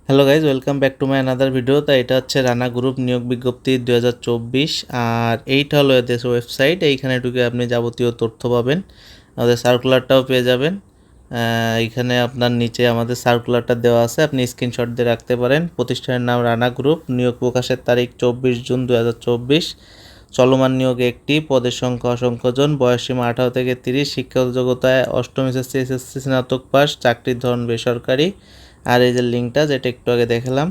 Hello guys, welcome back to my another video. তো এটা হচ্ছে রানা গ্রুপ নিয়োগ বিজ্ঞপ্তি 2024। আর এইটা হলো এদের ওয়েবসাইট। এইখানে ঢুকে আপনি যাবতীয় তথ্য পাবেন, আমাদের সার্কুলারটাও পেয়ে যাবেন। এইখানে আপনার নিচে আমাদের সার্কুলারটা দেওয়া আছে, আপনি স্ক্রিনশট দিয়ে রাখতে পারেন। প্রতিষ্ঠানের নাম রানা গ্রুপ, নিয়োগ প্রকাশের তারিখ 24 জুন 2024। চলমান নিয়োগ একটি, পদের সংখ্যা অসংখ্য জন, বয়সসীমা 18 থেকে 30, শিক্ষাগত যোগ্যতায় অষ্টম এসএসসি স্নাতক পাস, চাকরির ধরন বেসরকারি। আর এই যে লিঙ্কটা যেটা একটু আগে দেখালাম,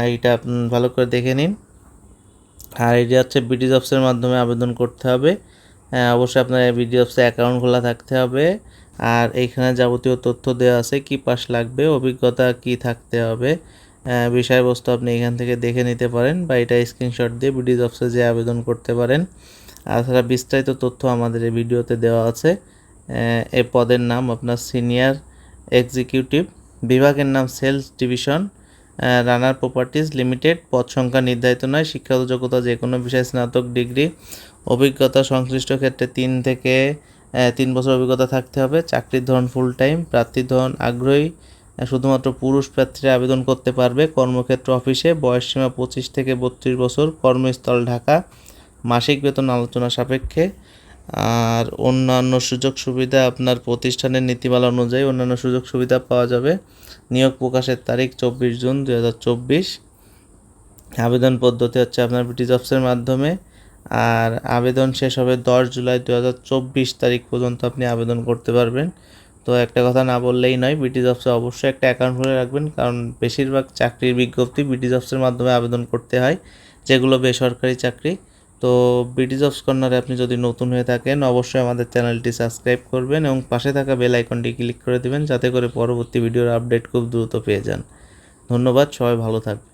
এইটা ভালো করে দেখে নিন। আর এটা হচ্ছে বিডি জবসের মাধ্যমে আবেদন করতে হবে। অবশ্যই আপনার বিডি জবসে অ্যাকাউন্ট খোলা থাকতে হবে। আর এইখানে যাবতীয় তথ্য দেওয়া আছে, কি পাস লাগবে, অভিজ্ঞতা কি থাকতে হবে, বিষয়বস্তু আপনি এখান থেকে দেখে নিতে পারেন, বা এটা স্ক্রিনশট দিয়ে বিডি জবসে যে আবেদন করতে পারেন। তাছাড়া বিস্তারিত তথ্য আমাদের এই ভিডিওতে দেওয়া আছে। এই পদের নাম আপনার সিনিয়র এক্সিকিউটিভ, বিভাগের নাম সেলস ডিভিশন, রানার প্রপার্টিজ লিমিটেড। পদ সংখ্যা নির্ধারিত নয়, শিক্ষাগত যোগ্যতা যে কোনো বিষয়ে স্নাতক ডিগ্রি, অভিজ্ঞতা সংশ্লিষ্ট ক্ষেত্রে 3 বছর অভিজ্ঞতা থাকতে হবে। চাকরির ধরন ফুল টাইম, প্রার্থীর ধরন আগ্রহী, শুধুমাত্র পুরুষ প্রার্থীরা আবেদন করতে পারবে। কর্মক্ষেত্র অফিসে, বয়সসীমা 25 থেকে 32 বছর, কর্মস্থল ঢাকা, মাসিক বেতন আলোচনা সাপেক্ষে। আর অন্যান্য সুযোগ সুবিধা আপনার প্রতিষ্ঠানের নীতিমালা অনুযায়ী অন্যান্য সুযোগ সুবিধা পাওয়া যাবে। নিয়োগ প্রকাশের তারিখ 24 জুন 2024। আবেদন পদ্ধতি হচ্ছে আপনার বিডি জবসের মাধ্যমে। আর আবেদন শেষ হবে 10 জুলাই 2024 তারিখ পর্যন্ত আপনি আবেদন করতে পারবেন। তো একটা কথা না বললেই নয়, বিডি জবসে অবশ্যই একটা অ্যাকাউন্ট খুলে রাখবেন, কারণ বেশিরভাগ চাকরির বিজ্ঞপ্তি বিডি জবসের মাধ্যমে আবেদন করতে হয়, যেগুলো বেসরকারি চাকরি। তো বিডি জবস কর্নারে আপনি যদি নতুন হয়ে থাকেন, অবশ্যই আমাদের চ্যানেলটি সাবস্ক্রাইব করবেন এবং পাশে থাকা বেল আইকনটি ক্লিক করে দেবেন, যাতে করে পরবর্তী ভিডিওর আপডেট খুব দ্রুত পেয়ে যান। ধন্যবাদ, সবাই ভালো থাকবেন।